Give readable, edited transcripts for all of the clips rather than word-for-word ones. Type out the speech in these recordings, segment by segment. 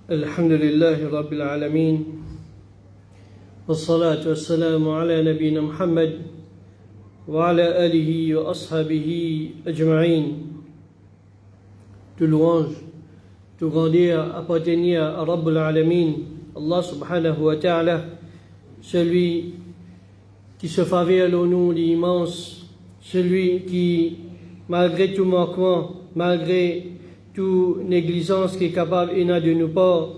الحمد لله رب العالمين والصلاة والسلام على نبينا محمد وعلى آله وأصحابه أجمعين. Tout louange, tout grandeur appartenait à Rabbul Alamin, Allah subhanahu wa ta'ala, celui qui se favelle au nom l'immense, celui qui, malgré tout manquement, malgré toute négligence qui est capable et n'a de nous pas,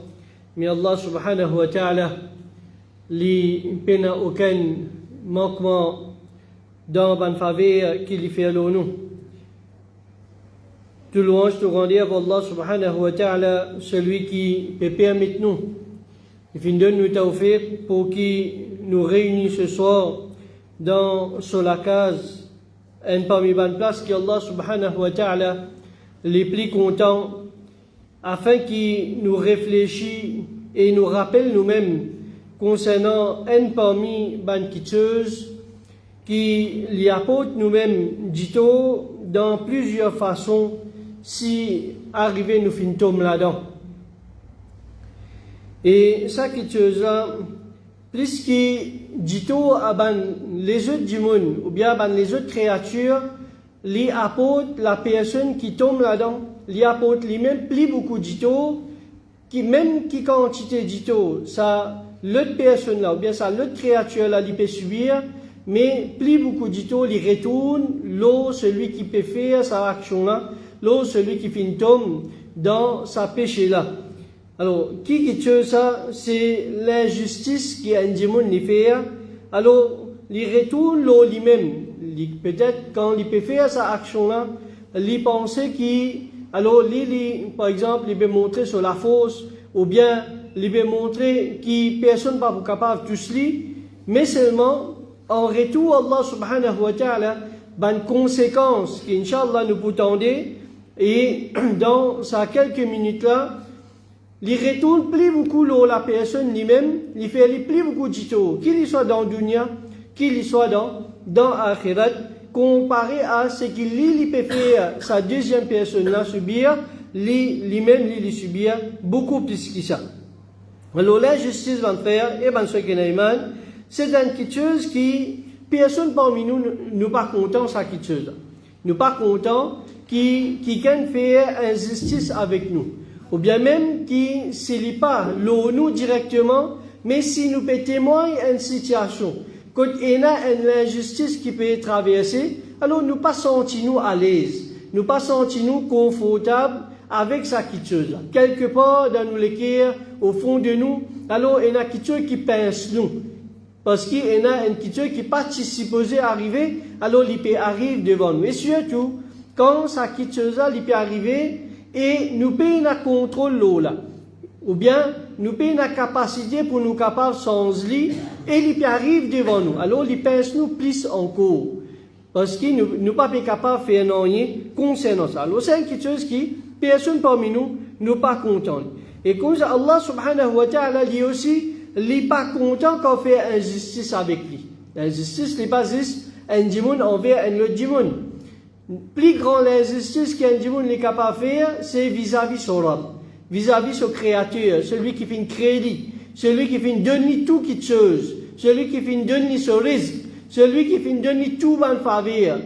mais Allah subhanahu wa ta'ala, li pena aucun manquement dans ban faveur qu'il fait à nous. Tout louange, tout grandeur pour Allah subhanahu wa ta'ala, celui qui peut permettre nous, il donne nous tawfiq pour qui nous réunit ce soir sur la case, un parmi ban place que Allah subhanahu wa ta'ala les plus contents, afin qu'il nous réfléchisse et nous rappelle nous-mêmes concernant un parmi ban kitcheuse qui lui apporte nous-mêmes dito dans plusieurs façons si arrivé nous fin tombe là-dedans. Et ça kitcheuse là, plus qui dito à ban les autres du monde ou bien ban les autres créatures, lui apporte la personne qui tombe là-dedans, lui apporte lui-même plus beaucoup d'ito, qui même qui quantité d'ito, ça l'autre personne là, ou bien ça l'autre créature là, lui peut subir, mais plus beaucoup d'ito, lui retourne, l'eau, celui qui peut faire sa action là, l'eau, celui qui finit tombe dans sa péché là. Alors, qui tue ça, c'est l'injustice qui a un démon lui fait, alors, lui retourne l'eau lui-même. Peut-être quand il peut faire sa action-là, il pensait qu'il, alors, par exemple, il peut montrer sur la fosse, ou bien, il peut montrer que personne n'est pas capable de tout cela, mais seulement, en retour, Allah subhanahu wa ta'ala, une conséquence qui, Inch'Allah, nous peut tendre, et dans ces quelques minutes-là, il retourne plus beaucoup l'eau, la personne lui-même, il fait plus beaucoup d'ito, qu'il soit dans dunya, qu'il soit dans Akhirat, comparé à ce qu'il peut faire sa deuxième personne-là subir, lui-même, lui subir beaucoup plus que ça. Alors, la justice va faire, et ben, ce qu'il a c'est une kitcheuse qui, personne parmi nous, nous pas content sa kitcheuse. Nous pas content qui can faire injustice avec nous. Ou bien même qui ne lit pas nous directement, mais si nous peut témoigner une situation, quand il y a une injustice qui peut traverser, alors nous pas sentir nous à l'aise, nous pas sentir nous confortables avec sa kitcheuse. Quelque part dans nous les cœurs, au fond de nous, alors il y a une kitcheuse qui pince nous. Parce qu'il y a une kitcheuse qui n'est pas supposée arriver, alors il peut arriver devant nous. Et surtout, quand sa kitcheuse il peut arriver, et nous payons un contrôle l'eau là. Ou bien, nous payons la capacité pour nous capables sans lit, et il arrive devant nous. Alors, il pense nous plus encore. Parce que nous ne sommes pas capables de faire rien concernant ça. Alors, c'est quelque chose qui, personne parmi nous, n'est pas content. Et comme ça, Allah subhanahu wa ta'ala, lui aussi, il n'est pas content quand on fait injustice avec lui. L'injustice n'est pas juste un démon envers un autre démon. Plus grand l'injustice qu'un démon est capable de faire, c'est vis-à-vis son Rab, vis-à-vis son Créateur, celui qui fait un crédit, celui qui fait donner tout quelque chose, celui qui fait donner son risque, celui qui fait donner tout en faveur.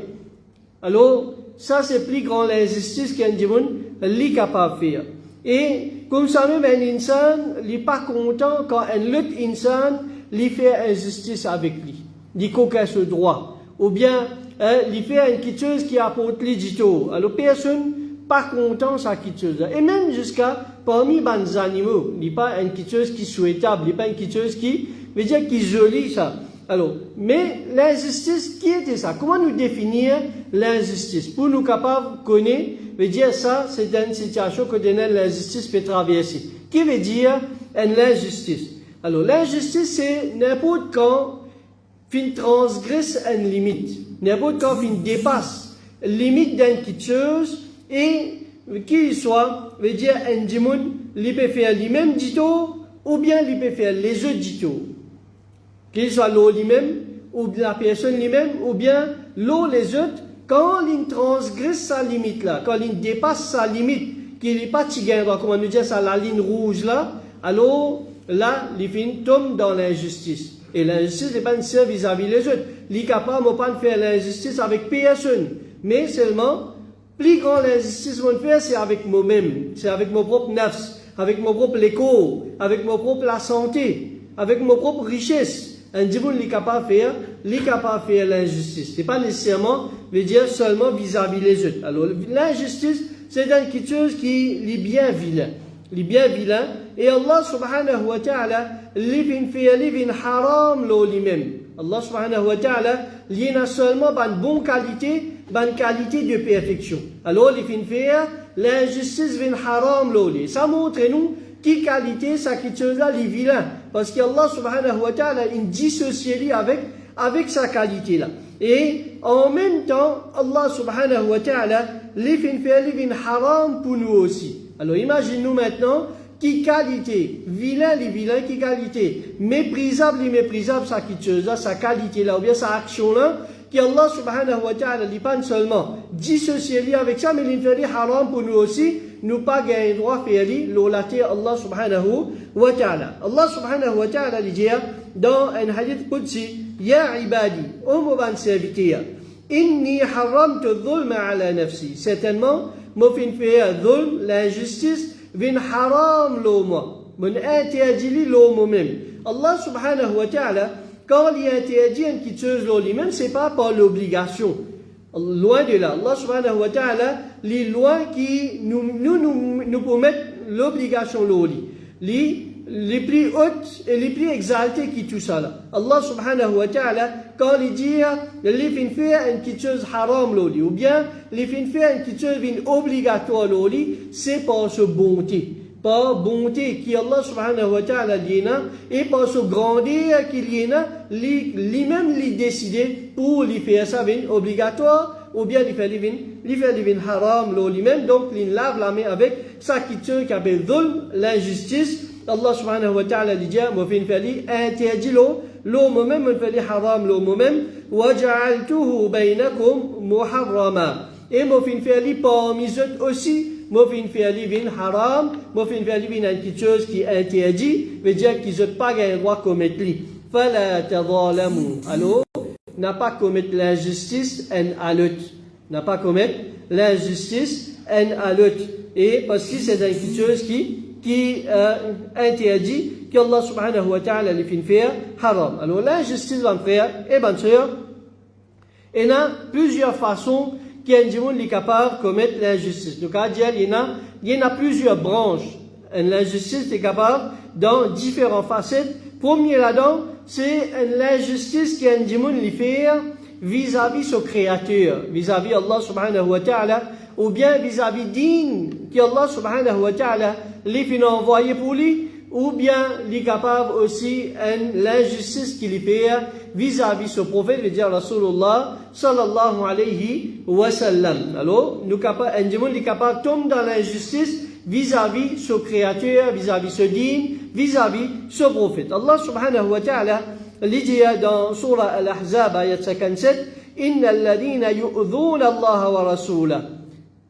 Alors, ça c'est plus grand l'injustice qu'un démon est capable de faire. Et comme ça même un insan, il n'est pas content quand un autre insan lui fait injustice avec lui, il coquet ce droit, ou bien il fait une kitcheuse qui apporte les dito. Alors personne pas content sa kitcheuse. Et même jusqu'à parmi les animaux, il n'est pas une kitcheuse qui est souhaitable, il n'est pas une kitcheuse qui veut dire qui est jolie ça. Alors, mais l'injustice, qui était ça? Comment nous définir l'injustice? Pour nous capables de connaître, veut dire ça, c'est une situation que l'injustice peut traverser. Qui veut dire l'injustice? Alors, l'injustice, c'est n'importe quand fin transgresse une limite. N'importe quand fin dépasse la limite d'une kitcheuse et qu'il soit, veut dire un démon, il peut faire lui-même dito ou bien il peut faire les autres dito. Qu'il soit l'eau lui-même ou la personne lui-même ou bien l'eau les autres, quand il transgresse sa limite là, quand il dépasse sa limite qu'il n'est pas tigre, comment nous dire ça, la ligne rouge là, alors là, les filles tombent dans l'injustice. Et l'injustice n'est pas nécessaire vis-à-vis les autres. Les capables ne pas de faire l'injustice avec personne. Mais seulement, plus grand l'injustice qu'on fait, c'est avec moi-même. C'est avec mon propre nafs, avec mon propre écho, avec mon propre la santé, avec mon propre richesse. Un diable est capable de faire l'injustice. C'est pas nécessairement, veut dire seulement vis-à-vis les autres. Alors, l'injustice, c'est quelque chose qui est bien vilain. Les bien vilains, et Allah subhanahu wa ta'ala, livin haram lo lui-même. Allah subhanahu wa ta'ala, il y a seulement une bonne qualité de perfection. Alors, livin faire, l'injustice vin haram lo lui. Ça montre nous, qui qualité, ça qui chose là, les vilains. Parce qu'Allah subhanahu wa ta'ala, il dissocie avec sa qualité là. Et en même temps, Allah subhanahu wa ta'ala, livin haram pour nous aussi. Alors imagine-nous maintenant, qui qualité, vilain les vilains, qui qualité, méprisable les méprisables, sa chose là, sa qualité là, ou bien sa action là, qui Allah subhanahu wa ta'ala, il pas seulement dissocié avec ça, mais il fait haram pour nous aussi, nous pas gagner droit à faire l'olaté Allah subhanahu wa ta'ala. Allah subhanahu wa ta'ala dit dans un hadith qudsi, Ya ibadi, ô mon serviteur, inni haramtu dhulma ala nafsi. Certainement, moi fin faire dhulm, l'injustice, vin haram lo moi. Mon interdit lo moi-même. Allah subhanahu wa ta'ala, quand il interdit une chose lo lui-même, c'est pas par l'obligation. Loin de là. Allah subhanahu wa ta'ala, les lois qui nous promettent l'obligation lo li. Les plus hautes et les plus exaltées qui tout ça là. Allah subhanahu wa ta'ala, quand il dit, les fin faire une chose haram loli, ou bien, les fin faire une chose obligatoire loli, c'est par sa bonté. Par bonté qui Allah subhanahu wa ta'ala lina, et par sa grandeur qu'il lina, lui-même lui décider pour lui faire ça obligatoire, ou bien lui faire haram loli même, donc il lave la main avec sa qui appelle dhulm, l'injustice. Allah subhanahu wa ta'ala dit, moi fin fali interdit lo moi-même, moi fali haram lo moi-même, wa ja'altuhu bainakum muharrama. Et moi fin fali parmi eux aussi, moi fin fali vin haram, moi fin fali vin quelque chose qui interdit, veut dire qu'ils n'ont pas le droit de commettre li. Fala tadhalamu. Alors, n'a pas commettre l'injustice en à l'autre. N'a pas commettre l'injustice en à l'autre. Et parce que c'est quelque chose qui interdit qu'Allah subhanahu wa ta'ala les fait faire haram. Alors l'injustice va faire, et bien sûr, il y a plusieurs façons qu'un monde est capable de commettre l'injustice. Donc il y en a plusieurs branches. L'injustice est capable dans différentes facettes. Premier là-dedans, c'est l'injustice qu'un monde fait vis-à-vis son créateur, vis-à-vis Allah subhanahu wa ta'ala, ou bien vis-à-vis din qu'Allah subhanahu wa ta'ala les fait envoyer pour lui, ou bien il est capable aussi l'injustice qu'il fait vis-à-vis son prophète, veut dire Rasulullah sallallahu alayhi wa sallam. Alors, un démon est capable de tomber dans l'injustice vis-à-vis son créateur, vis-à-vis son din, vis-à-vis son prophète. Allah subhanahu wa ta'ala il dit dans Surah Al-Ahzab, ayat 57, Inna alladhina yu'dhuna Allah wa rasulah.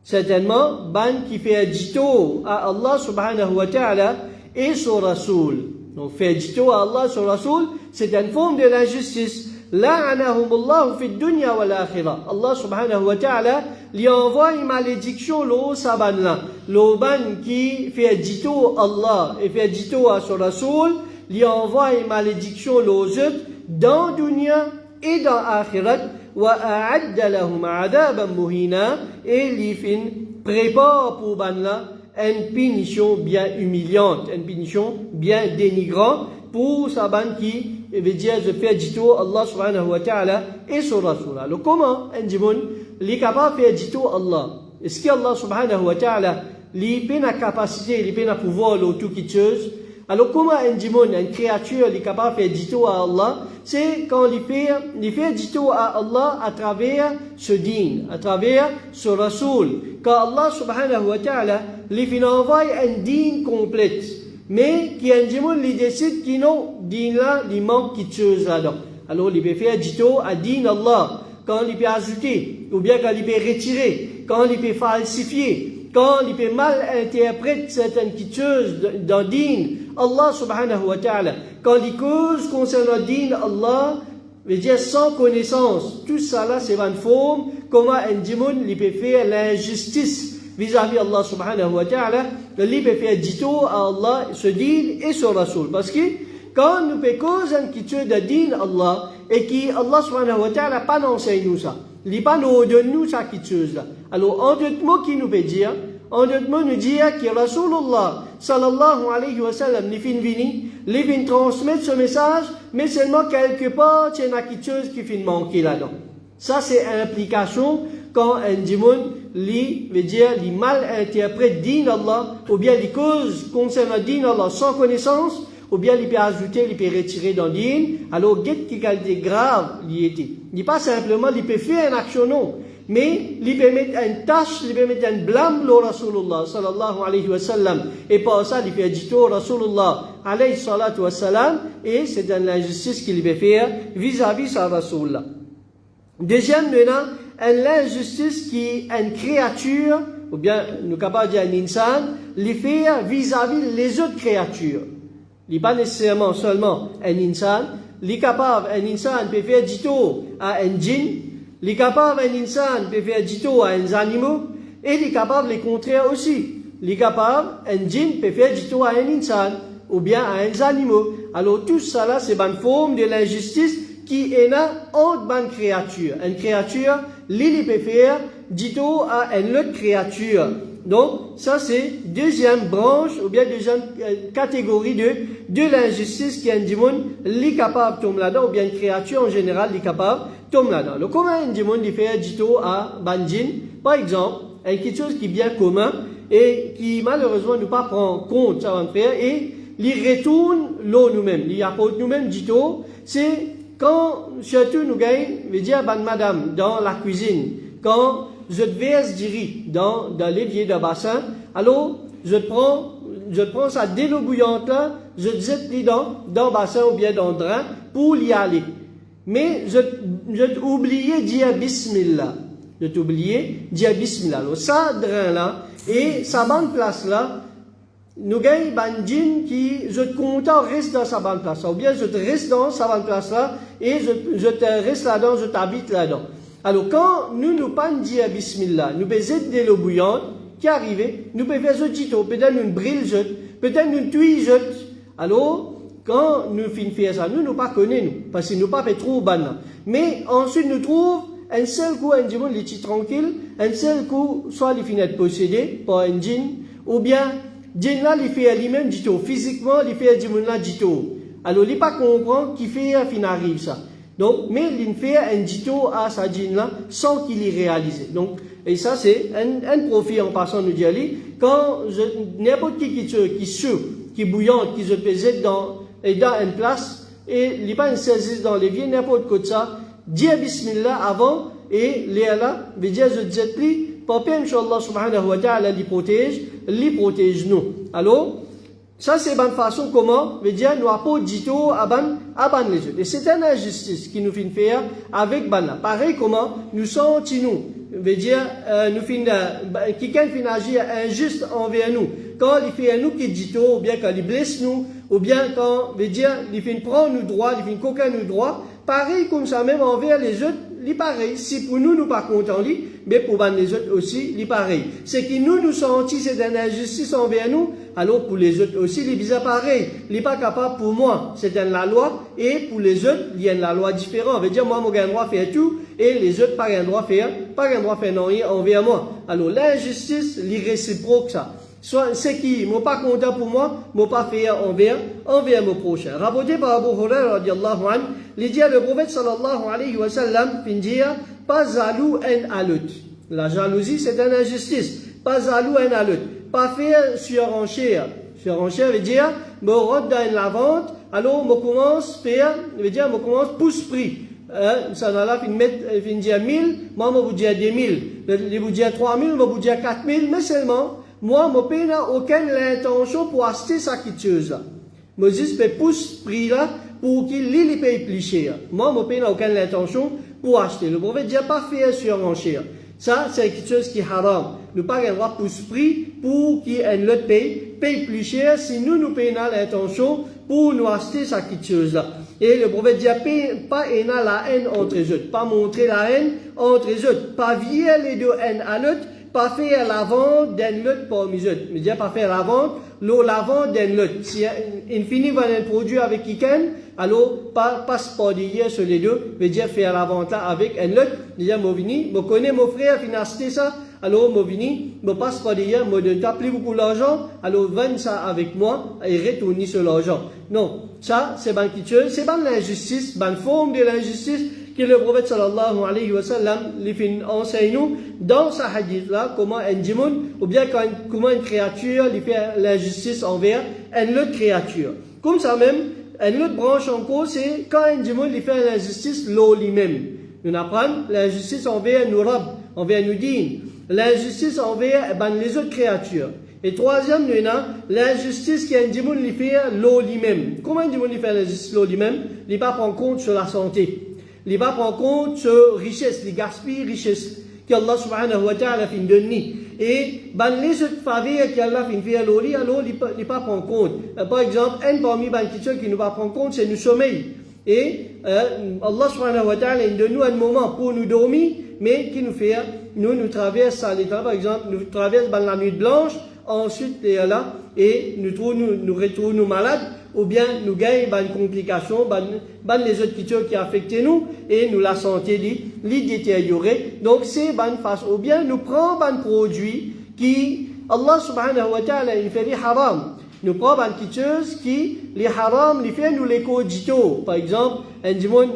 Certainement, ban qui fait dito à Allah subhanahu wa ta'ala et son rasoul. Donc, faire dito à Allah, son rasoul, c'est une forme de l'injustice. La'anahumullahu fi dunya wal akhirah. Allah subhanahu wa ta'ala lui envoie une malédiction lo saban là. Lo ban qui fait dito à Allah et fait dito à son rasoul, lui envoie une malédiction lo autres dans dunya et dans akhirat. وَأَعَدَّ لَهُمْ عَذَابًا مُهِينًا. Et l'ifin prépare pour banla une punition bien humiliante, une punition bien dénigrante pour sa ban qui veut dire je fais dito Allah subhanahu wa ta'ala et son rasoul. Alors comment un démon est capable de faire dito Allah? Est-ce qu'Allah subhanahu wa ta'ala lui a la capacité, lui a le pouvoir de tout quelque chose? Alors comment un démon, une créature, est capable de faire dito à Allah? C'est quand il fait dito à Allah à travers ce din, à travers ce rasoul. Quand Allah subhanahu wa ta'ala lui fait envoyer un din complète. Mais qui un démon lui décide qu'il non, din là, il manque quelque chose là-dedans. Alors il peut faire dito à din Allah. Quand il peut ajouter, ou bien quand il peut retirer, quand il peut falsifier, quand il peut mal interpréter certaines choses dans le din, Allah subhanahu wa ta'ala, quand il cause concernant le din, Allah, veut dire sans connaissance, tout ça là, c'est une forme, comment un démon, il peut faire l'injustice vis-à-vis Allah subhanahu wa ta'ala, il peut faire dito à Allah, ce din et son Rasoul. Parce que, quand nous peut causer une chose de din Allah, et qui Allah subhanahu wa ta'ala pas enseigne nous ça. Il n'est pas nous donne nous ça qui chose là. Alors, en d'autres mots, qui nous peut dire, en d'autres mots, nous dire que Rasulullah sallallahu alayhi wa sallam, il fin vini, il fin transmettre ce message, mais seulement quelque part, il y a quelque chose qui fin manquer là-dedans. Ça, c'est implication quand un démon, lui, veut dire, il mal interprète din Allah, ou bien il cause concernant din Allah sans connaissance, ou bien il peut ajouter, il peut retirer dans din, alors guette qui qualité grave il était. Il n'est pas simplement, il peut faire une action, non, mais il peut mettre une tâche, il peut mettre un blâme au Rasulullah sallallahu alayhi wa sallam, et par ça il peut dire au Rasulullah alayhi salatu wa sallam, et c'est une injustice qu'il peut faire vis-à-vis sa Rasulullah. Deuxième, maintenant, une injustice qui est une créature, ou bien nous sommes capables de dire un insan, les faire vis-à-vis les autres créatures. Il n'est pas nécessairement seulement un insan. Il est capable, un insan peut faire dito à un djinn. Il est capable, un insan peut faire dito à un animal. Et il est capable, le contraire aussi. Il est capable, un djinn peut faire dito à un insan ou bien à un animal. Alors tout ça là, c'est une forme de l'injustice qui est là entre une créature. Une créature, il peut faire dito à une autre créature. Donc, ça c'est deuxième branche, ou bien deuxième catégorie de l'injustice qui est un démon, est capable de tomber là-dedans, ou bien une créature en général, est capable de tomber là-dedans. Donc, comment un démon il fait dito à Banjin, par exemple, quelque chose qui est bien commun, et qui malheureusement ne pas prend compte, ça va faire, et il retourne l'eau nous-mêmes, il apporte nous-mêmes dito, c'est quand, surtout nous gagnons, veut dire, madame, dans la cuisine, quand je verse du riz dans l'évier de bassin, alors je prends sa de l'eau bouillante là, je jette dans le bassin ou bien dans le drain pour y aller. Mais je oublié dire bismillah. Je t'oublié dire bismillah. Alors ça drain là et sa bonne place là, nous gagnons un djinn qui je te content reste dans sa bonne place là, ou bien je te reste dans sa bonne place là et je te reste là-dedans, je t'habite là-dedans. Alors, quand nous pas dire bismillah, nous faisons de l'eau bouillante qui arrive, nous pouvons faire ce dito, peut-être nous brille jette, peut-être nous tuer jette. Alors, quand nous finissons faire ça, nous pas connaissons, parce que nous pas fait trop ban. Mais ensuite, nous trouvons un seul coup, un djinn, il est tranquille, un seul coup, soit il finit d'être possédé par un djinn, ou bien, djinn là, il fait lui-même dito, physiquement, il fait djinn là dito. Alors, il pas comprendre qui fait, fin arrive ça. Donc, mais il fait un dito à sa djinn là, sans qu'il y réalise. Donc, et ça, c'est un profit en passant nous dire, quand n'importe qui chaud, qui bouillante, qui se pesait dans une place, et il pas une saisisse dans l'évier, n'importe quoi de ça, dire bismillah avant, et là, veut dire, je dis, pour Inch'Allah subhanahu wa ta'ala, les protège nous. Alors, ça, c'est une façon comment, veut dire, nous apportons dito à ban les autres. Et c'est une injustice qui nous fait faire avec ban là. Pareil comment, nous sentons nous, veut dire, nous fin, quelqu'un fait agir injuste envers nous. Quand il fait à nous qui dito, ou bien quand il blesse nous, ou bien quand, veut dire, il fait prendre nos droits, il fait coquin nos droits, pareil comme ça même envers les autres, il pareil. Si pour nous, nous pas contents, mais pour les autres aussi, il pareil. C'est que nous sentons c'est une injustice envers nous, alors pour les autres aussi, il est bizarre pareil. Il n'est pas capable pour moi, c'est la loi, et pour les autres, il y a une loi différente. Ça veut dire, moi, j'ai un droit de faire tout, et les autres, pas un droit de faire rien envers moi. Alors, l'injustice, l'irréciproque, ça. Soit, c'est qui, m'ont pas content pour moi, m'ont pas fait envers mon prochain. Rapporté par Abu Hurairah, radiallahu anhu, il dit, le prophète sallallahu alayhi wa sallam, fin dire, pas jaloux un à l'autre. La jalousie, c'est une injustice. Pas jaloux un à l'autre. Pas faire surenchère. Surenchère veut dire, me rentre dans la vente, alors me commence faire, veut dire, me commence pousse prix. Ça là, fin dire 1000, moi, me vous dire 2000. Les vous dire 3000, me vous dire 4000, mais seulement, moi, je n'ai aucune intention pour acheter ça qui chose là. Je dis, je pousse prix là pour qu'il paye plus cher. Moi, je n'ai aucune intention pour acheter. Le prophète dit pas faire surenchère. Ça, c'est quelque chose qui est haram. Nous pas le droit pour ce prix pour qu'il le paye plus cher si nous payons l'intention pour nous acheter ça quelque chose là. Et le prophète dit, pas la haine entre eux, pas montrer la haine entre eux, pas vier les deux haines à l'autre, pas faire la vente d'un l'autre parmi eux. Mais dire pas faire la vente d'un l'autre. Si il finit par un produit avec quelqu'un, alors pas se dire sur les deux, mais dire faire la vente là avec un l'autre. Dire, moi vini, moi connais mon frère, fin acheter ça. Alors, moi vini, moi passe pas dire, moi donne plus beaucoup d'argent, alors vends ça avec moi et retourne sur l'argent. Non, ça, c'est ban quelque chose, c'est ban l'injustice, ban forme de l'injustice que le prophète sallallahu alayhi wa sallam enseigne nous dans sa hadith là, comment un djimoun, ou bien comment une créature lui fait l'injustice envers une autre créature. Comme ça même, une autre branche en cause, c'est quand un djimoun lui fait l'injustice, l'eau lui-même. Nous apprenons l'injustice envers nous rab, envers nous din. L'injustice envers les autres créatures. Et troisième, nous avons l'injustice qu'un djimoun lui fait l'eau lui-même. Comment un djimoun lui fait l'injustice l'eau lui-même? Il ne va pas prendre compte sur la santé. Il ne va pas prendre compte sur richesse, il gaspille richesse qu'Allah subhanahu wa ta'ala fin donne. Et les autres faveurs qu'Allah fin fait l'eau, alors il ne va pas prendre compte. Par exemple, un parmi les questions qui ne va prendre compte, c'est le sommeil. Et Allah subhanahu wa ta'ala donne nous un moment pour nous dormir, mais qui nous fait, nous traverse ça, par exemple, nous traverse la nuit blanche, ensuite là, et nous retrouvons malades, ou bien nous gagnons une complication, les autres questions qui affectent nous, et nous la santé les détériorer. Donc c'est une façon, ou bien nous prenons un produit qui, Allah subhanahu wa ta'ala, il fait haram. Nous prenons quelque chose qui, les haram, les fait nous les cogito. Par exemple, un djimoun,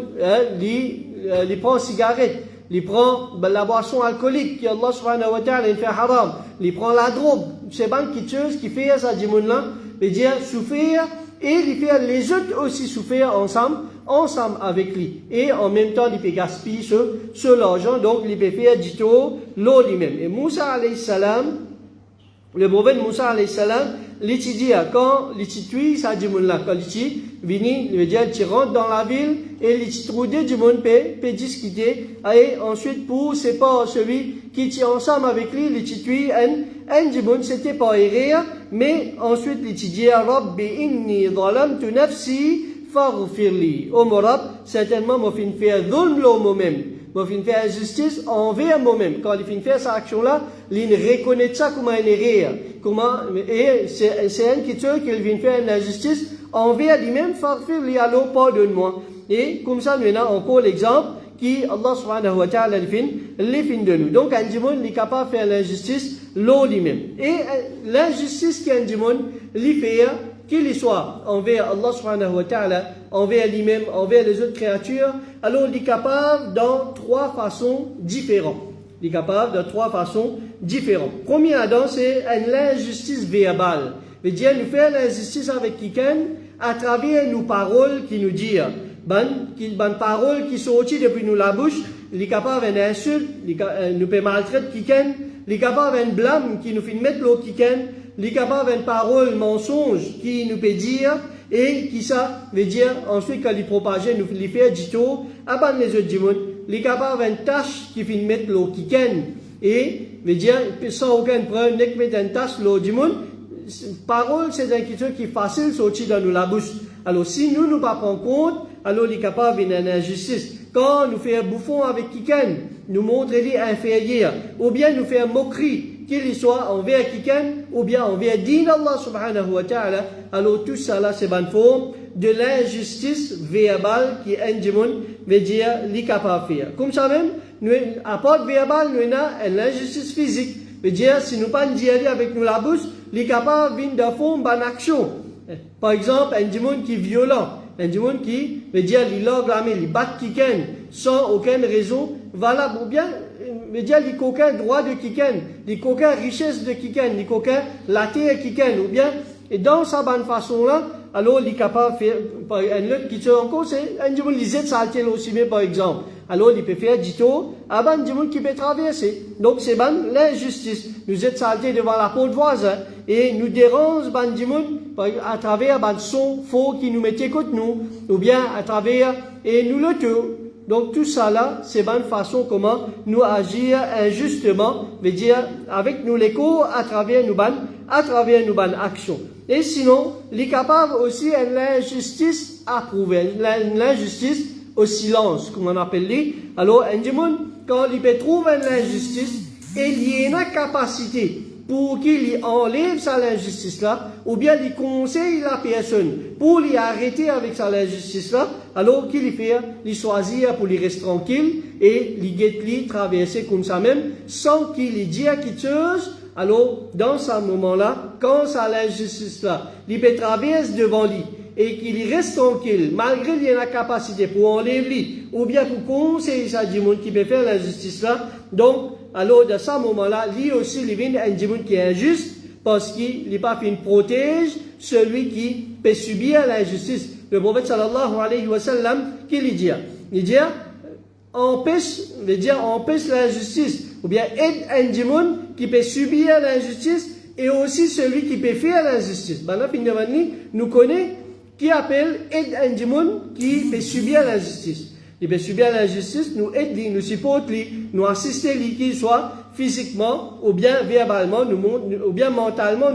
il prend une cigarette. Il prend la boisson alcoolique qui Allah subhanahu wa ta'ala fait haram. Il prend la drogue. C'est pas quelque chose qui fait ça, djimoun là, veut dire souffrir et il fait les autres aussi souffrir ensemble avec lui. Et en même temps, il peut gaspiller sur l'argent, donc il peut faire du tout l'eau lui-même. Et Moussa alayhi salam, le prophète Moussa alayhi salam, il dit quand il tue ça djimoun là, quand il vini, il veut dire tu rentres dans la ville et il trouve des djimoun peut discuter et ensuite pour c'est pas celui qui tient ensemble avec lui, il tue un djimoun, c'était pas rire, mais ensuite il dit Rabbi inni zalamtu nafsi faghfirli. Oh mon Rabb, certainement moi fin faire dhulm lo moi-même. Moi fin faire justice envers moi-même. Quand il fin faire cette action là, il reconnaît ça comme un erreur. Et c'est un qui qu'il vient faire une injustice envers lui-même, faghfirli, alors pardonne-moi. Et comme ça, nous avons encore l'exemple qui Allah subhanahu wa ta'ala les fin de nous. Donc un djimoun est capable de faire l'injustice l'eau lui-même. Et l'injustice qu'un djimoun lui fait, qu'il soit envers Allah subhanahu wa ta'ala, envers lui-même, envers les autres créatures, alors il est capable dans trois façons différentes. Il est capable de trois façons différentes. Première d'entre c'est l'injustice verbale. Veut dire nous faire l'injustice avec quelqu'un à travers nos paroles qui nous disent. Bonne parole qui sortit depuis nous la bouche, il est capable d'une insulte, nous peut maltraiter quelqu'un, il est capable d'un blâme qui nous fait mettre l'eau quelqu'un, il est capable d'une parole mensonge qui nous peut dire, et qui ça veut dire ensuite quand il propage, nous lui fait du tout, avant les autres djimoun, il est capable d'une tâche qui fait mettre l'eau quelqu'un, et veut dire sans aucun preuve, n'est que mettre une tâche l'eau djimoun, parole c'est quelque chose qui est facile sortir dans nous la bouche. Alors si nous ne pas prendre compte, alors il est capable d'une injustice. Quand nous faisons un bouffon avec quelqu'un, nous montrons les inférieurs, ou bien nous faisons une moquerie, qu'il soit envers quelqu'un, ou bien envers din Allah subhanahu wa ta'ala, alors tout ça là c'est une forme de l'injustice verbale qui est un djimoun veut dire il est capable de faire. Comme ça même, nous, à part verbal, nous avons une injustice physique. Veut dire si nous pas dire avec nous la bouche, il est capable de faire une action. Par exemple, un djimoun qui est violent, un djimoun qui veut dire il l'orgame, il bat quelqu'un sans aucune raison valable, ou bien veut dire il n'a aucun droit de quelqu'un, il n'a aucune richesse de quelqu'un, il n'a aucun la terre de quelqu'un, ou bien, et dans sa bonne façon là, alors il est capable de faire, un autre qui se encore, c'est un djimoun qui zette sa terre aussi bien par exemple. Alors il peut faire du tout à un djimoun qui peut traverser. Donc c'est l'injustice. Nous êtes saltés devant la porte voisin et nous dérange ban djimoun à travers ban son faux qui nous mettait contre nous, ou bien à travers et nous le tuons. Donc tout ça là, c'est une façon comment nous agir injustement, veut dire avec nous l'écho à travers nos bonnes actions. Et sinon, il est capable aussi de l'injustice approuver, l'injustice au silence, comme on appelle les. Alors, un démon, quand il peut trouver l'injustice, il y a une capacité pour qu'il enlève sa injustice là, ou bien il conseille la personne pour lui arrêter avec sa injustice là, alors qu'il fait, il choisit pour lui rester tranquille et il guette lui traverser comme ça même, sans qu'il ait dit quelque chose. Alors, dans ce moment-là, quand sa injustice là, il peut traverser devant lui et qu'il reste tranquille, malgré qu'il ait la capacité pour enlever lui, ou bien pour conseiller ça du monde qui peut faire l'injustice là, donc, alors, dans ce moment-là, lui aussi, il vient un démon qui est injuste parce qu'il n'est pas fait protège celui qui peut subir l'injustice. Le prophète sallallahu alayhi wa sallam, qui lui dit? Il dit, empêche l'injustice, ou bien aide un démon qui peut subir l'injustice et aussi celui qui peut faire l'injustice. Ben là, nous connaissons qui appelle aide un démon qui peut subir l'injustice. Il peut subir l'injustice, nous aider, nous supporter, nous assister, qu'il soit physiquement, ou bien verbalement, ou bien mentalement,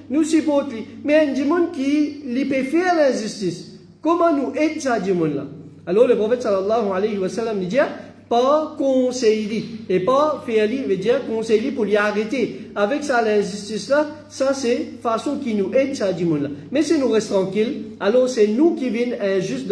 nous supporter. Mais un démon qui peut faire l'injustice, comment nous aider ça démon là? Alors le prophète sallallahu alayhi wa sallam dit, pas conseiller, et pas faire lui, veut dire conseiller pour lui arrêter. Avec ça l'injustice là, ça c'est façon qui nous aide ça démon là. Mais si nous restons tranquilles, alors c'est nous qui venons injustes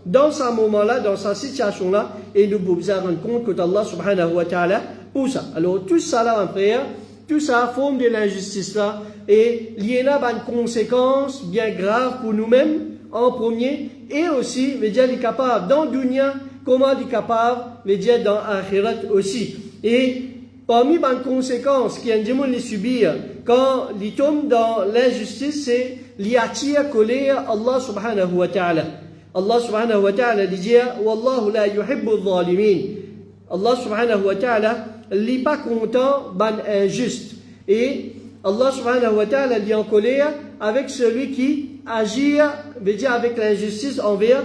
dans ce moment-là, dans cette situation-là, et nous pouvons nous rendre compte que Allah subhanahu wa ta'ala pour ça. Alors, tout ça là, mon frère, tout ça forme de l'injustice là, et il y en a une conséquence bien grave pour nous-mêmes, en premier, et aussi, veut dire, il est capable dans le dunya, comment il est capable, veut dire, dans l'akhirat aussi. Et parmi les conséquences qu'il y a un démon les subir, quand il tombe dans l'injustice, c'est l'attire colère Allah subhanahu wa ta'ala. Allah subhanahu wa ta'ala dit Wallahu la yuhibbu zalimin. Allah subhanahu wa ta'ala n'est pas content ban injuste. Et Allah subhanahu wa ta'ala est en colère avec celui qui agit, veut dire avec l'injustice envers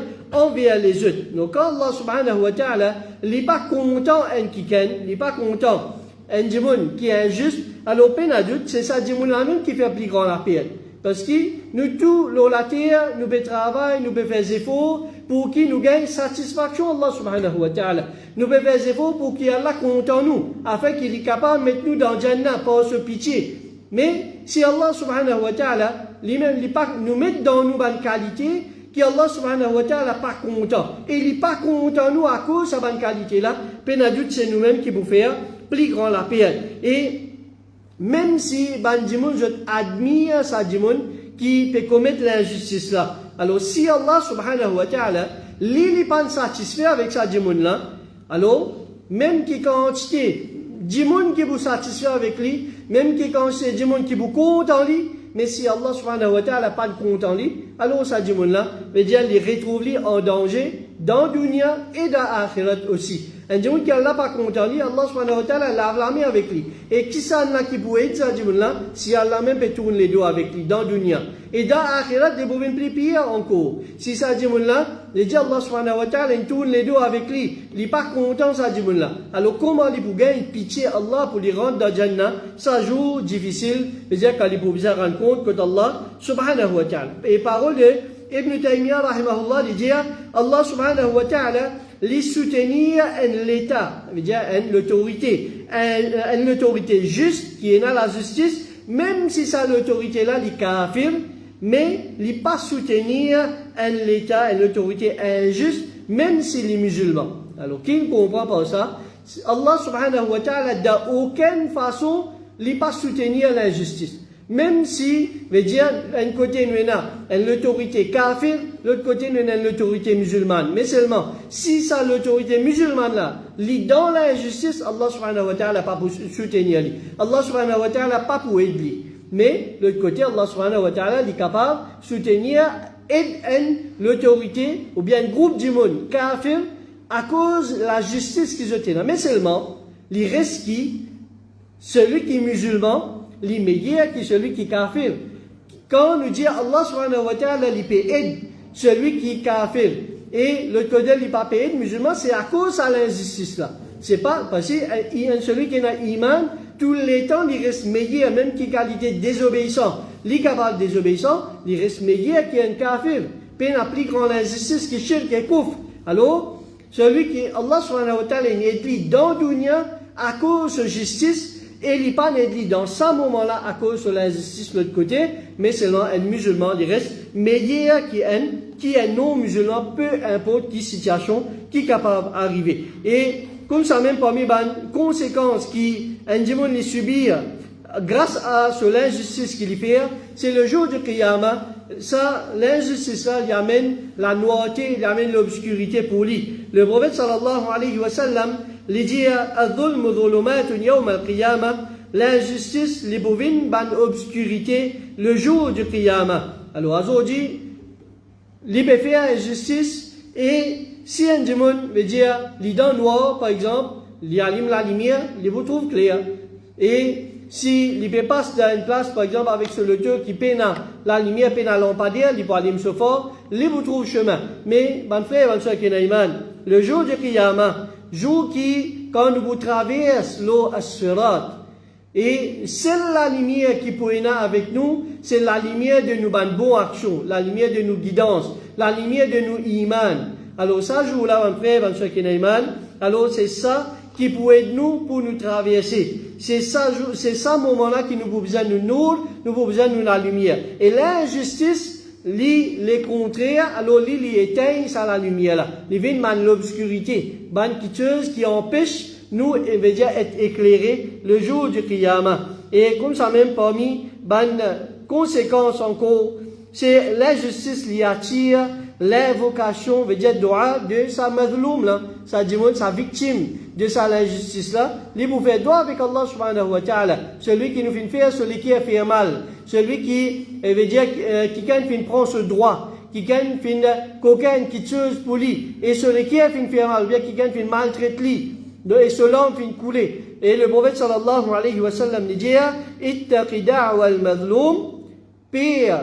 les autres. Donc quand Allah subhanahu wa ta'ala n'est pas content un kiken, n'est pas content un démon qui est injuste, alors peine adulte, c'est ça démon là même qui fait plus grand la peine. Parce que nous tous, la terre, nous pouvons travailler, nous pouvons faire des efforts pour qu'il nous gagne satisfaction, Allah subhanahu wa ta'ala. Nous pouvons faire des efforts pour qu'il Allah content nous, afin qu'il est capable de mettre nous dans le Jannah, par ce pitié. Mais si Allah subhanahu wa ta'ala, lui-même, nous met dans nous bonne qualité, qu'Allah subhanahu wa ta'ala n'est pas content. Et il n'est pas content nous à cause de sa bonne qualité-là, peine c'est nous-mêmes qui pouvons faire plus grand la peine. Et même si Bandimoun, je admire sa démon qui peut commettre l'injustice là. Alors si Allah subhanahu wa ta'ala, lui n'est pas satisfait avec sa démon là, alors même qui quantité démon qui vous satisfait avec lui, même qui quantité démon qui vous compte en lui, mais si Allah subhanahu wa ta'ala pas de compte en lui, alors sa démon là, veut dire il retrouve lui en danger dans dunya et dans l'akhirat aussi. Un démon qui n'a pas compte en lui, Allah subhanahu wa ta'ala l'a blâmé avec lui. Et qui ça là qui peut aider ce démon là, si Allah même peut tourner les dos avec lui dans dunya. Et dans l'akhirat, il peut plus pire encore. Si ça démon là, il dit Allah subhanahu wa ta'ala, il tourne les dos avec lui, il n'est pas content ça démon là. Alors comment il peut gagner pitié Allah pour lui rendre dans Jannah, ça joue difficile, c'est-à-dire qu'il peut bien rendre compte que Allah subhanahu wa ta'ala. Et parole de Ibn Taymiyyah rahimahullah, il dit Allah subhanahu wa ta'ala, les soutenir en l'État, c'est-à-dire en l'autorité juste qui est dans la justice, même si ça l'autorité-là, les kafir, mais il pas soutenir en l'État, en l'autorité injuste, même si les musulmans. Alors, qui ne comprend pas ça? Allah subhanahu wa ta'ala, d'aucune façon, il pas soutenir l'injustice. Même si, veut dire, d'un côté, nous avons l'autorité kafir, l'autre côté, nous avons l'autorité musulmane. Mais seulement, si ça, l'autorité musulmane là, lit dans l'injustice, Allah subhanahu wa ta'ala n'a pas pour soutenir lui. Allah subhanahu wa ta'ala n'a pas pour aider lui. Mais, l'autre côté, Allah subhanahu wa ta'ala est capable de soutenir l'autorité, ou bien un groupe du monde kafir, à cause de la justice qu'ils ont. Mais seulement, il reste qui, celui qui est musulman, les meilleurs que celui qui est kafir. Quand on nous dit Allah subhanahu wa ta'ala, il peut aider celui qui est kafir et l'autre côté, il n'est pas payé de musulman, c'est à cause de l'injustice là. C'est pas, parce que celui qui a iman, tous les temps, il reste meilleur, même qui qualité désobéissant. Il est capable de désobéissant, il reste meilleur qu'un kafir. Puis il a plus grande injustice que shirk et kufr. Alors, celui qui, Allah subhanahu wa ta'ala, il est dans dunya à cause de justice, et il n'est pas né dans ce moment-là à cause de l'injustice de l'autre côté, mais selon un musulman, il reste meilleur qui est non-musulman, peu importe qui situation qui est capable d'arriver. Et comme ça, même parmi les conséquences qui un les subir grâce à l'injustice qu'il fait, c'est le jour du Qiyamah. Ça, l'injustice là, il amène la noirté, il amène l'obscurité pour lui. Le prophète sallallahu alayhi wa sallam, il dit Al-dhulmu dhulumatun yawm al-qiyamah, l'injustice, les bovines, ban obscurité, le jour du Qiyamah. Alors, aujourd'hui, il peut faire injustice, et si un démon veut dire, les dents noires, par exemple, il allume la lumière, il vous trouve clair. Et si il passe dans une place, par exemple, avec ce lecteur qui peine la lumière, peine à lampadaire, il peut allumer ce fort, il vous trouve chemin. Mais, mon frère, mon soeur qui est iman, le jour du Qiyamah, jour qui, quand vous traversez l'eau as-sirat, et c'est la lumière qui peut être avec nous, c'est la lumière de nos bonnes actions, la lumière de nos guidances, la lumière de nos iman. Alors, ça jour-là, mon frère, mon soeur qui est iman, alors c'est ça qui peut être nous pour nous traverser. C'est ça moment-là qui nous a besoin de nous avons besoin de la lumière. Et l'injustice, les contraires, alors il éteint ça la lumière là. Il vient de l'obscurité, bonne quitteuse qui empêche nous, veut dire, être éclairés le jour du Qiyamah. Et comme ça même parmi bonnes conséquences encore, c'est l'injustice qui attire l'invocation, veut dire doua de sa madloum là, sa demande, sa victime de sa injustice là, il vous fait doua avec Allah subhanahu wa ta'ala, celui qui nous fait faire, celui qui a fait mal, celui qui veut dire qui prend ce droit, qui fait cocaine, qui tue pour lui, et celui qui a fait faire mal, ou bien qui fait maltraite lui, et cela fait couler. Et le prophète sallallahu alayhi wa sallam dit ittaqi da'wa al-madloum, pire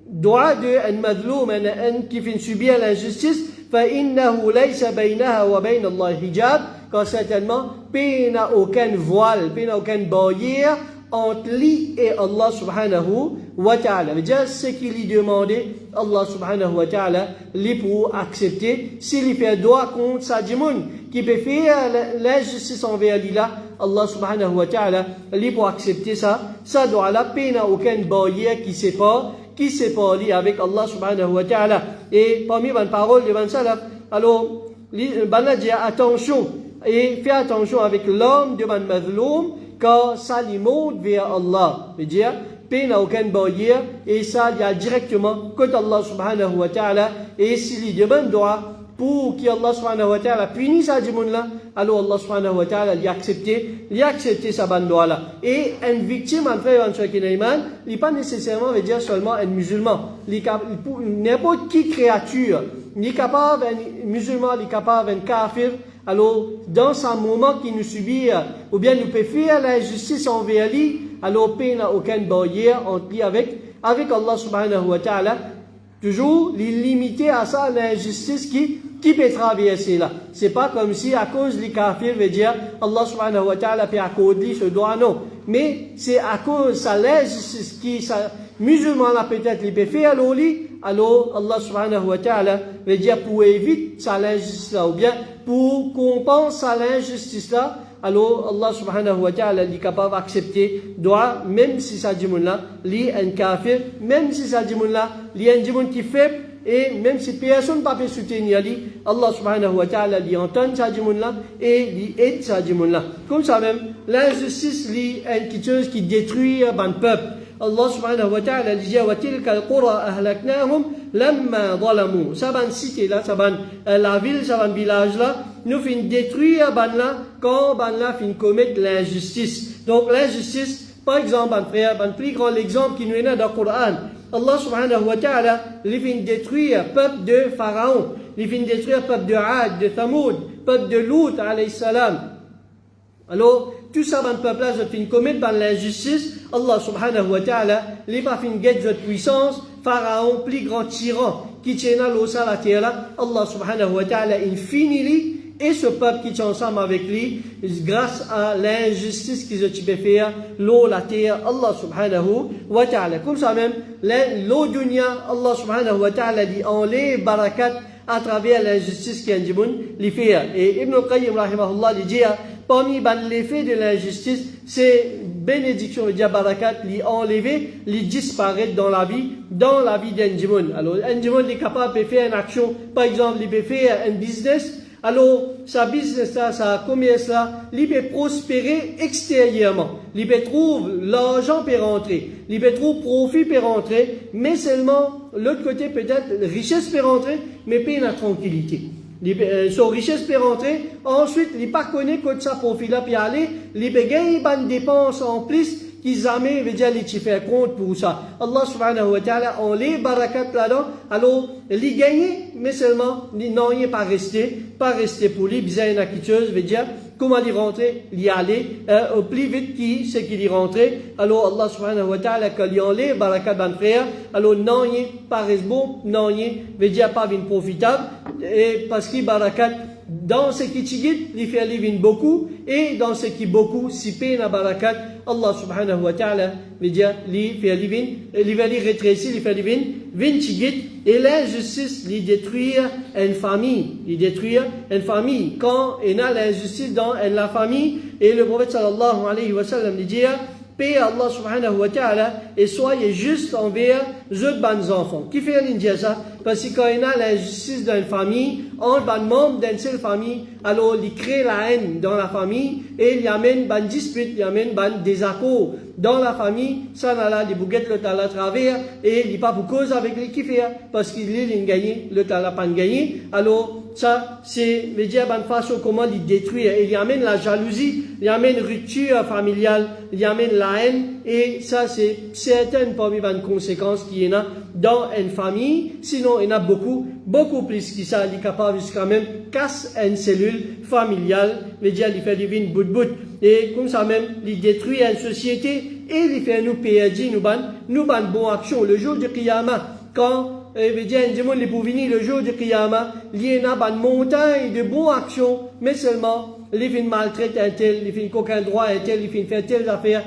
doigt de un madloum, un qui fait subir l'injustice, فإنه ليس بينها وبين الله hijab, car certainement, il n'y a aucun voile, il n'y a aucune barrière entre lui et Allah subhanahu wa ta'ala. Déjà, ce qu'il lui demandait, Allah subhanahu wa ta'ala, lui pour accepter, s'il fait droit contre sa djimoun, qui peut faire l'injustice envers lui là, Allah subhanahu wa ta'ala, lui pour accepter ça doit là, il n'y a aucune barrière qui sépare lui avec Allah subhanahu wa ta'ala. Et parmi les paroles de Ban Salaf, alors, Ban dit attention, et fais attention avec l'homme de Ban Madloum, car ça lui monte vers Allah. veut dire, il n'a aucune barrière, et ça il y a directement contre Allah subhanahu wa ta'ala, et s'il lui demande droit, pour qu'Allah subhanahu wa ta'ala punisse sa djimoun là, alors Allah subhanahu wa ta'ala lui a accepté sa bande là. Et une victime, en frère, en chacun iman, il n'est pas nécessairement, veut dire seulement un musulman. N'importe qui créature, il est capable, un musulman, il est capable, un kafir, alors, dans ce moment qu'il nous subit, ou bien nous peut faire l'injustice envers lui, alors il n'a aucune barrière entre lui avec Allah subhanahu wa ta'ala. Toujours limité à ça l'injustice qui peut traverser là. C'est pas comme si à cause des kafirs veut dire Allah subhanahu wa ta'ala peut accorder ce droit, non. Mais c'est à cause de l'injustice qui musulman là peut-être il peut faire alors Allah subhanahu wa ta'ala veut dire pour éviter ça l'injustice là, ou bien pour compenser l'injustice là, alors Allah subhanahu wa ta'ala est capable d'accepter doit, même si ça dit là, li un kafir, même si ça dit là, li un démon qui fait, et même si personne ne peut soutenir lui, Allah subhanahu wa ta'ala lui entend ça dit là, et lui aide ça dit là. Comme ça même, l'injustice li une chose qui détruit un peuple. Allah subhanahu wa ta'ala dit wa tilka al-qura ahlaknahum lamma zalamu. Ça ban cité là, ça ban la ville, ça ban village là, nous fin détruire ban là quand ban là fin commettre l'injustice. Donc l'injustice, par exemple, ban frère, ban plus grand exemple qui nous est dans le Coran. Allah subhanahu wa ta'ala, il fin détruire peuple de Pharaon, il fin détruire peuple de Ad, de Thamoud, peuple de Lut alayhi salam. Alors, tout ça, dans le peuple là, je fin commettre dans l'injustice. Allah subhanahu wa ta'ala, les pas fin guette de puissance, Pharaon, plus grand tyran, qui tient l'osa la terre là, Allah subhanahu wa ta'ala infinit et ce peuple qui est ensemble avec lui, grâce à l'injustice qu'ils ont fait, l'eau, la terre, Allah subhanahu wa ta'ala. Comme ça même, l'eau dunya, Allah subhanahu wa ta'ala dit, en les barakat à l'injustice qui est en Djimoun, les fait. Et Ibn Qayyim, rahimahullah, dit, parmi l'effet de l'injustice, c'est bénédiction, veut dire barakat, les enlever, les disparaître dans la vie d'un Djimoun. Alors, un Djimoun est capable de faire une action, par exemple, il peut faire un business. Alors, sa business là, sa commerce là, il peut prospérer extérieurement. Il peut trouver l'argent pour rentrer. Il peut trouver profit pour rentrer. Mais seulement, l'autre côté peut-être, richesse pour rentrer, mais pas la tranquillité. Son richesse peut rentrer. Ensuite, il pas connaît que sa profit là puis aller. Il peut gagner une dépense en plus. Qui jamais veut dire les faire compte pour ça. Allah subhanahu wa ta'ala, on les barakat là-dedans, alors, les gagner, mais seulement, non, il pas rester pour lui, bizarre une acquitteuse, veut dire, comment y rentrer, y aller, au plus vite qui, c'est qu'il y rentrer. Alors, Allah subhanahu wa ta'ala, quand il y en les barakat ban frère, alors, non, il pas reste bon, non, il veut dire pas bien profitable, et parce qu'il barakat, dans ce qui tigit, il fait vivre beaucoup, et dans ce qui beaucoup, si peine à barakat, Allah subhanahu wa ta'ala veut dire, il fait vivre, il va les rétrécir, il fait vivre, vin tigit, et l'injustice, il détruire une famille, Quand il y a l'injustice dans la famille, et le prophète sallallahu alayhi wa sallam dit, paix Allah subhanahu wa ta'ala et soyez juste envers les bons enfants. Qui fait dire ça? Parce que quand il y a l'injustice dans une famille, entre les membres d'une seule famille, alors il crée la haine dans la famille et il y amène une dispute, il y amène un désaccord dans la famille. Ça n'a là des bouguettes le talent à travers et il n'est pas pour cause avec les qui fait parce qu'il est gagné, le talent pas gagné. Alors ça, c'est, veut dire, bonne façon comment il détruit. Il y amène la jalousie, il y amène rupture familiale, il y amène la haine, et ça, c'est certaines parmi les conséquences qu'il y en a dans une famille. Sinon, il y en a beaucoup plus que ça. Il est capable jusqu'à même casse une cellule familiale, veut dire, il fait vivre bout de bout. Et comme ça même, il détruit une société, et il fait nous perdre, nous ban bonne action. Le jour du Qiyamah, quand veut dire, les pour venir le jour du Qiyamah, il y a une montagne de bonnes actions, mais seulement, les fins maltraitent un tel, les fins qu'aucun droit un tel, les fins faire telle affaire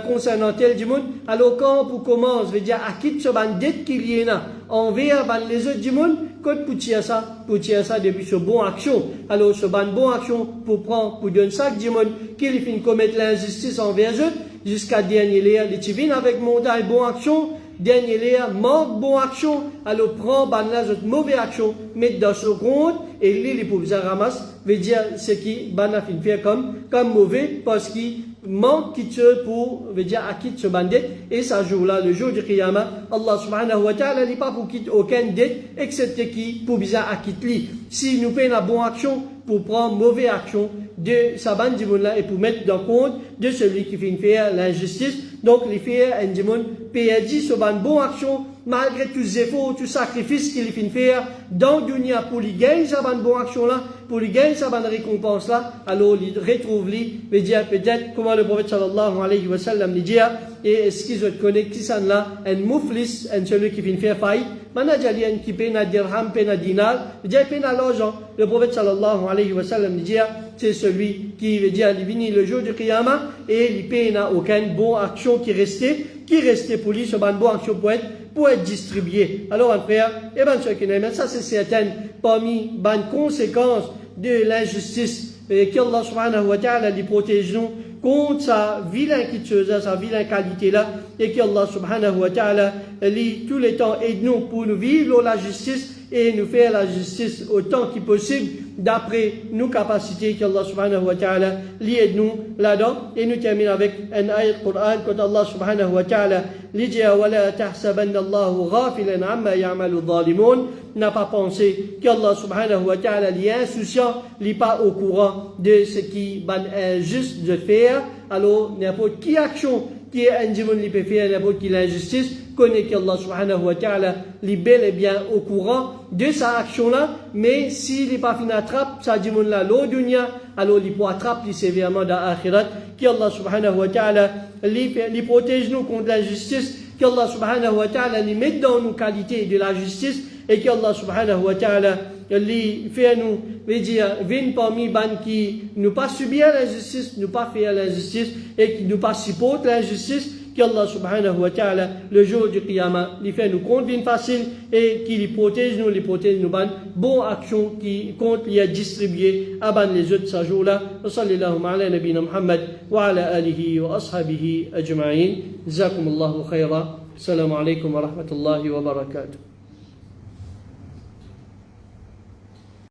concernant tel du monde. Alors quand vous commencez, veut dire, à quitter ce bandit qu'il y en a envers les autres du monde, quand pour tirer ça depuis ce bonne action. Alors ce bonne action pour prendre, pour donner ça du monde, qu'il fin commettre l'injustice envers eux, jusqu'à dernier l'air, les tivines avec montagne bonne action, dernier l'air, manque bonne action, alors prend cette mauvaise action, mettre dans ce compte, et les pauvres ramassent, veut dire ce qui banna fin faire comme mauvais, parce qu'il manque qui te pour, veut dire à quitte ce bandit, et ça jour-là, le jour du Qiyamah, Allah subhanahu wa ta'ala n'est pas pour quitter aucun dette, excepté qui, pour bizarre à quitter lui. Si nous payons la bonne action, pour prendre mauvaise action de sa bande là et pour mettre dans compte de celui qui fait faire l'injustice. Donc, les faire un dimon perdit ce bonne action malgré tous les efforts, tous les sacrifices qu'il fait faire dans le dunya pour lui gagner sa bonne action là, pour lui gagner sa bonne récompense là. Alors, il retrouve lui, veut dire peut-être comment le prophète sallallahu alayhi wa sallam dit, et est-ce qu'ils se connectent qui sont là, un mouflis, un celui qui fait faire faillite, manajalian qui paie na dirham, paie na dinar, veut dire paie na l'argent. Le prophète sallallahu alayhi wa sallam dit, c'est celui qui veut dire, il vient le jour du Qiyamah et il paie n'a aucune bonne action qui restait pour lui, ce bonne action pour être distribué. Alors, un frère, et ben, ça c'est certain parmi les conséquences de l'injustice, qu'Allah subhanahu wa ta'ala lui protège nous contre sa vilaine quitteuse, sa vilaine qualité là, et qu'Allah subhanahu wa ta'ala lui tout le temps aide nous pour nous vivre la justice et nous faire la justice autant que possible d'après nos capacités qu'Allah subhanahu wa ta'ala lui aide nous là-dedans. Et nous terminons avec un ayat Qur'an quand Allah subhanahu wa ta'ala lui dit wa la tahsabanna Allahu ghafilan amma ya'malu adh-dhalimun, n'a pas pensé qu'Allah subhanahu wa ta'ala lui est insouciant, lui pas au courant de ce qui est injuste de faire. Alors n'importe qui action qui est un démon qui peut faire n'importe quelle injustice, connaît qu'Allah subhanahu wa ta'ala est bel et bien au courant de sa action-là, mais s'il n'est pas fin attrape, sa démon-là, l'eau dunya, alors il peut attraper sévèrement dans l'akhirat, qu'Allah subhanahu wa ta'ala lui protège nous contre l'injustice, qu'Allah subhanahu wa ta'ala lui mette dans nos qualités de la justice, et qu'Allah subhanahu wa ta'ala lui fait nous, veut dire, vienne parmi ban qui nous pas subir l'injustice, nous pas faire l'injustice et qui nous pas supporte l'injustice, qu'Allah subhanahu wa ta'ala, le jour du Qiyamah, lui fait nous compte bien facile et qui les protège nous ban, bonne action qui compte les distribuer à ban les autres ce jour-là. Wa sallallahu ala nabina Muhammad wa ala alihi wa ashabihi ajma'in. Jazakumullahu khayra. Assalamu alaikum wa rahmatullahi wa barakatuh.